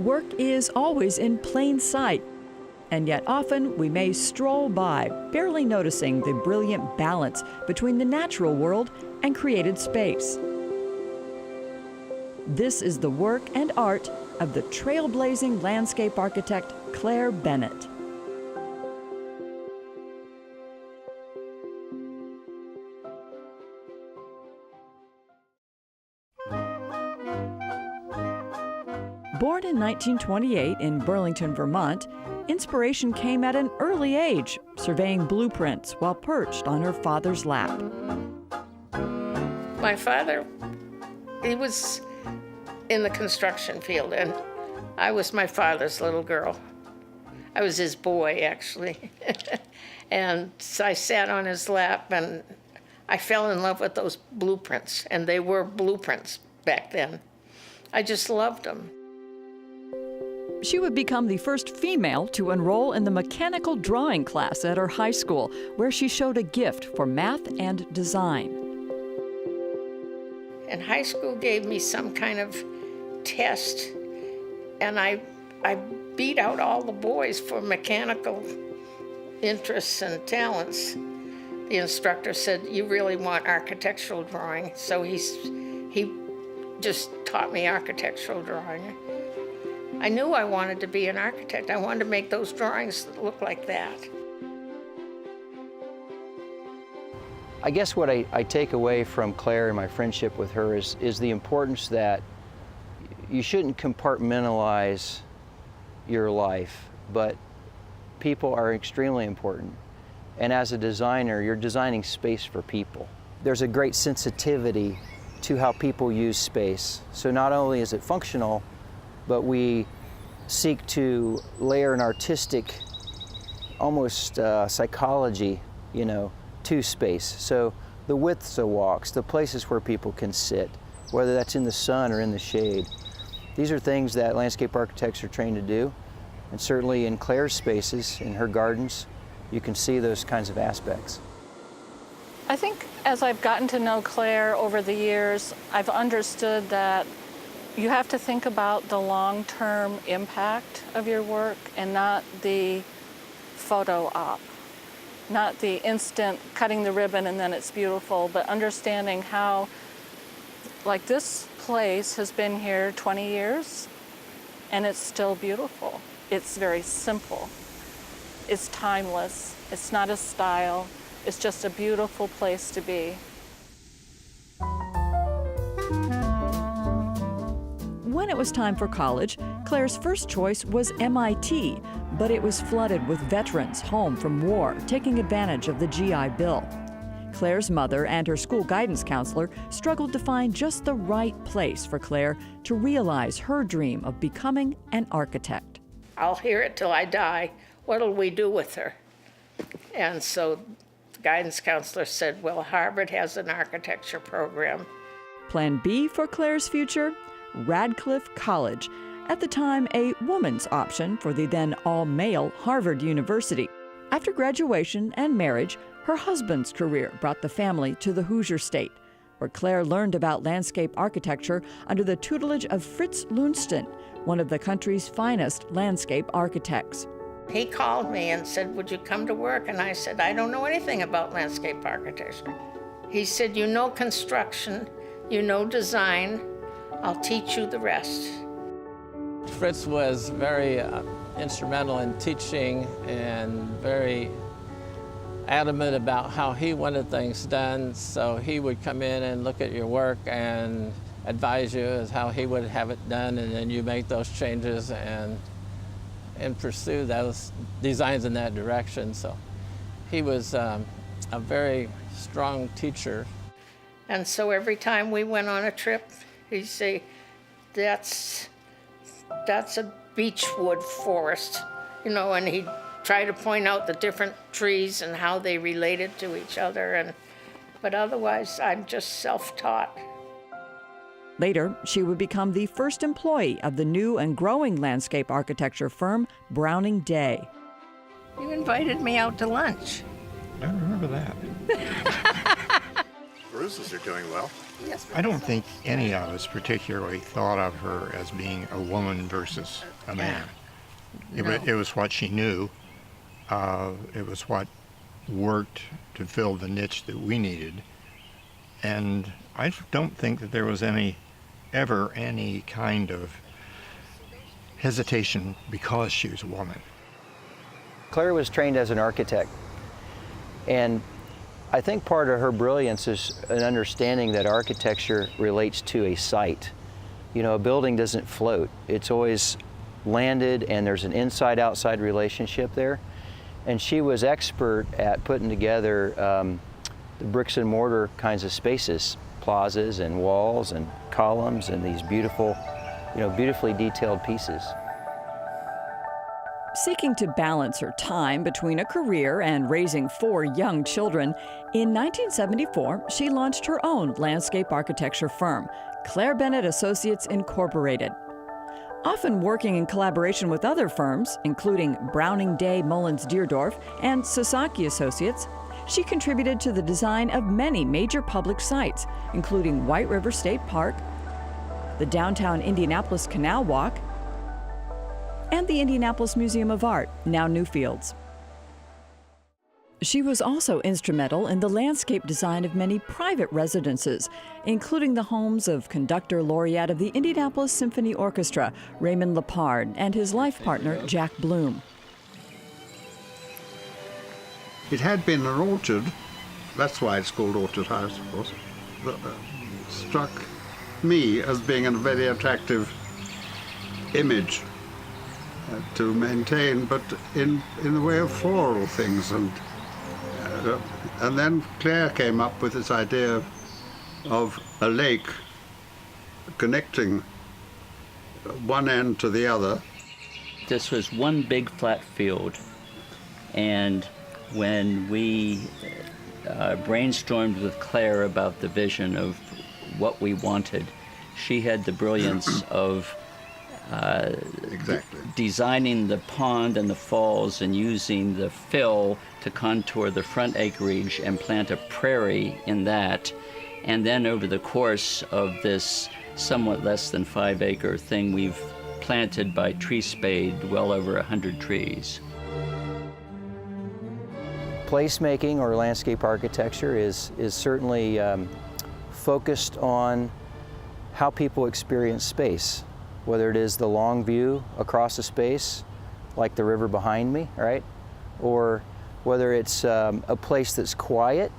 work is always in plain sight, and yet often we may stroll by, barely noticing the brilliant balance between the natural world and created space. This is the work and art of the trailblazing landscape architect Claire Bennett. Born in 1928 in Burlington, Vermont, inspiration came at an early age, surveying blueprints while perched on her father's lap. My father, he was in the construction field, and I was my father's little girl. I was his boy, actually. And so I sat on his lap, and I fell in love with those blueprints, and they were blueprints back then. I just loved them. She would become the first female to enroll in the mechanical drawing class at her high school, where she showed a gift for math and design. And high school gave me some kind of test, and I beat out all the boys for mechanical interests and talents. The instructor said, "You really want architectural drawing," so he just taught me architectural drawing. I knew I wanted to be an architect. I wanted to make those drawings that look like that. I guess what I take away from Claire and my friendship with her is the importance that you shouldn't compartmentalize your life, but people are extremely important. And as a designer, you're designing space for people. There's a great sensitivity to how people use space. So not only is it functional, but we seek to layer an artistic, almost psychology, to space. So the widths of walks, the places where people can sit, whether that's in the sun or in the shade. These are things that landscape architects are trained to do. And certainly in Claire's spaces, in her gardens, you can see those kinds of aspects. I think as I've gotten to know Claire over the years, I've understood that you have to think about the long-term impact of your work and not the photo op, not the instant cutting the ribbon and then it's beautiful, but understanding how, like, this place has been here 20 years and it's still beautiful. It's very simple. It's timeless. It's not a style. It's just a beautiful place to be. When it was time for college, Claire's first choice was MIT, but it was flooded with veterans home from war, taking advantage of the GI Bill. Claire's mother and her school guidance counselor struggled to find just the right place for Claire to realize her dream of becoming an architect. I'll hear it till I die. What'll we do with her? And so the guidance counselor said, well, Harvard has an architecture program. Plan B for Claire's future? Radcliffe College, at the time a woman's option for the then all-male Harvard University. After graduation and marriage, her husband's career brought the family to the Hoosier State, where Claire learned about landscape architecture under the tutelage of Fritz Lundsten, one of the country's finest landscape architects. He called me and said, would you come to work? And I said, I don't know anything about landscape architecture. He said, you know construction, you know design, I'll teach you the rest. Fritz was very instrumental in teaching and very adamant about how he wanted things done. So he would come in and look at your work and advise you as how he would have it done, and then you make those changes and pursue those designs in that direction. So he was a very strong teacher. And so every time we went on a trip, he'd say, that's a beechwood forest, and he'd try to point out the different trees and how they related to each other. But otherwise, I'm just self-taught. Later, she would become the first employee of the new and growing landscape architecture firm, Browning Day. You invited me out to lunch. I remember that. bruises are doing well. Yes. I don't think any of us particularly thought of her as being a woman versus a man. It was what she knew. It was what worked to fill the niche that we needed. And I don't think that there was ever any kind of hesitation because she was a woman. Claire was trained as an architect, and I think part of her brilliance is an understanding that architecture relates to a site. You know, a building doesn't float. It's always landed, and there's an inside-outside relationship there. And she was expert at putting together the bricks and mortar kinds of spaces, plazas and walls and columns and these beautiful, beautifully detailed pieces. Seeking to balance her time between a career and raising 4 young children, in 1974, she launched her own landscape architecture firm, Claire Bennett Associates Incorporated. Often working in collaboration with other firms, including Browning Day Mullins Deerdorf and Sasaki Associates, she contributed to the design of many major public sites, including White River State Park, the downtown Indianapolis Canal Walk, and the Indianapolis Museum of Art, now Newfields. She was also instrumental in the landscape design of many private residences, including the homes of conductor laureate of the Indianapolis Symphony Orchestra, Raymond Lepard, and his life partner, Jack Bloom. It had been an orchard, that's why it's called Orchard House, of course, that struck me as being a very attractive image to maintain, but in the way of floral things. And then Claire came up with this idea of a lake connecting one end to the other. This was one big flat field, and when we brainstormed with Claire about the vision of what we wanted, she had the brilliance of designing the pond and the falls and using the fill to contour the front acreage and plant a prairie in that. And then over the course of this somewhat less than 5-acre thing, we've planted by tree spade well over 100 trees. Placemaking or landscape architecture is certainly focused on how people experience space, whether it is the long view across a space, like the river behind me, right? Or whether it's a place that's quiet,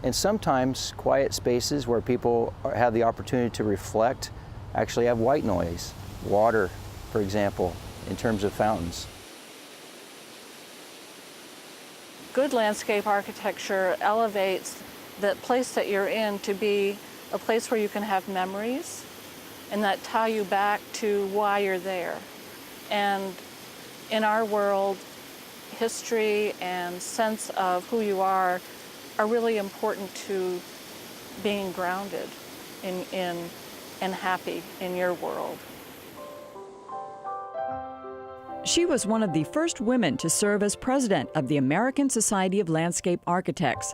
and sometimes quiet spaces where people have the opportunity to reflect actually have white noise, water, for example, in terms of fountains. Good landscape architecture elevates the place that you're in to be a place where you can have memories and that tie you back to why you're there. And in our world, history and sense of who you are really important to being grounded and happy in your world. She was one of the first women to serve as president of the American Society of Landscape Architects.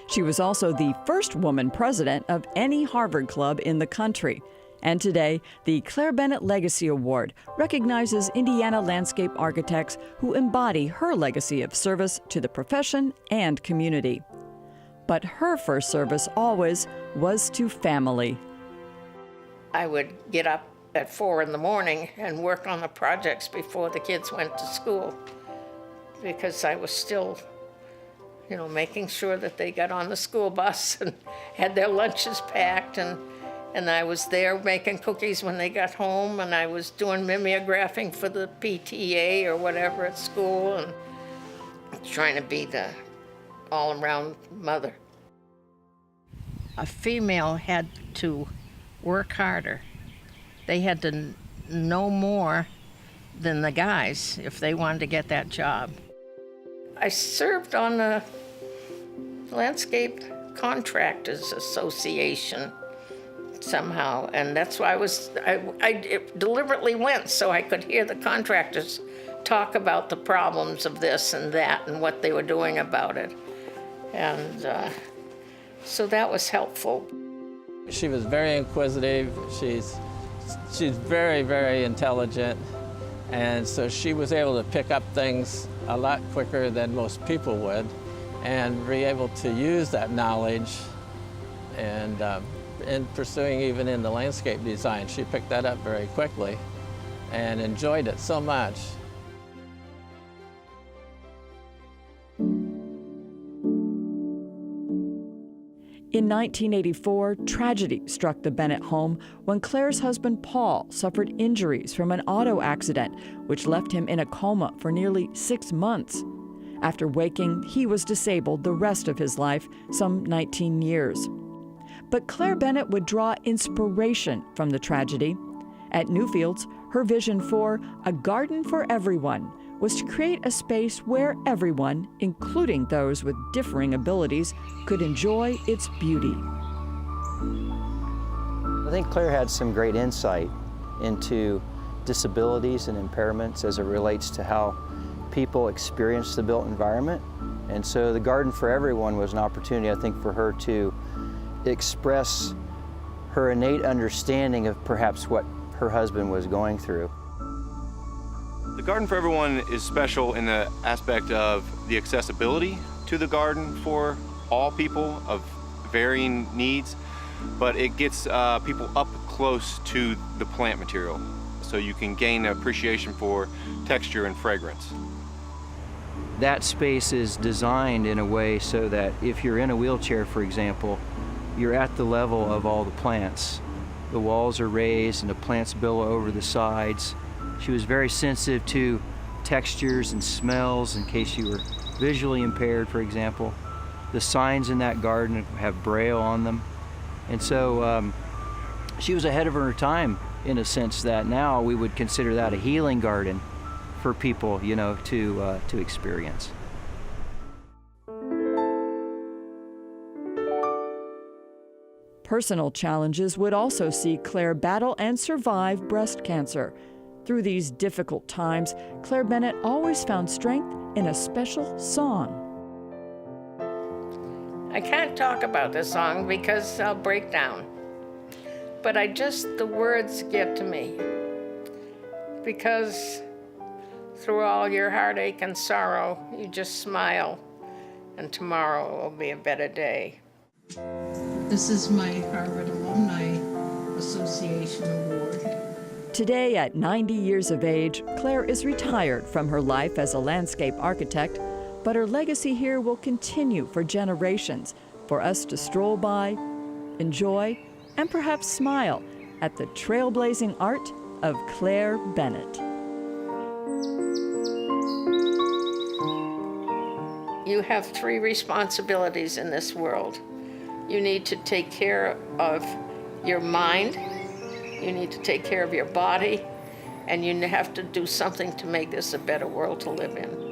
She was also the first woman president of any Harvard club in the country. And today, the Claire Bennett Legacy Award recognizes Indiana landscape architects who embody her legacy of service to the profession and community. But her first service always was to family. I would get up at 4 in the morning and work on the projects before the kids went to school, because I was still, making sure that they got on the school bus and had their lunches packed, and I was there making cookies when they got home, and I was doing mimeographing for the PTA or whatever at school, and trying to be the all-around mother. A female had to work harder. They had to know more than the guys if they wanted to get that job. I served on the Landscape Contractors Association somehow, and that's why I deliberately went so I could hear the contractors talk about the problems of this and that and what they were doing about it. And So that was helpful. She was very inquisitive. She's very, very intelligent. And so she was able to pick up things a lot quicker than most people would and be able to use that knowledge. And in pursuing even in the landscape design, she picked that up very quickly and enjoyed it so much. In 1984, tragedy struck the Bennett home when Claire's husband Paul suffered injuries from an auto accident, which left him in a coma for nearly 6 months. After waking, he was disabled the rest of his life, some 19 years. But Claire Bennett would draw inspiration from the tragedy. At Newfields, her vision for a garden for everyone was to create a space where everyone, including those with differing abilities, could enjoy its beauty. I think Claire had some great insight into disabilities and impairments as it relates to how people experience the built environment. And so the Garden for Everyone was an opportunity, I think, for her to express her innate understanding of perhaps what her husband was going through. The Garden for Everyone is special in the aspect of the accessibility to the garden for all people of varying needs, but it gets people up close to the plant material, so you can gain an appreciation for texture and fragrance. That space is designed in a way so that if you're in a wheelchair, for example, you're at the level of all the plants. The walls are raised and the plants billow over the sides. She was very sensitive to textures and smells in case you were visually impaired, for example. The signs in that garden have Braille on them. And so she was ahead of her time in a sense that now we would consider that a healing garden for people, you know, to experience. Personal challenges would also see Claire battle and survive breast cancer. Through these difficult times, Claire Bennett always found strength in a special song. I can't talk about this song because I'll break down. But the words get to me. Because through all your heartache and sorrow, you just smile, and tomorrow will be a better day. This is my Harvard Alumni Association Award. Today, at 90 years of age, Claire is retired from her life as a landscape architect, but her legacy here will continue for generations, for us to stroll by, enjoy, and perhaps smile at the trailblazing art of Claire Bennett. You have 3 responsibilities in this world. You need to take care of your mind, you need to take care of your body, and you have to do something to make this a better world to live in.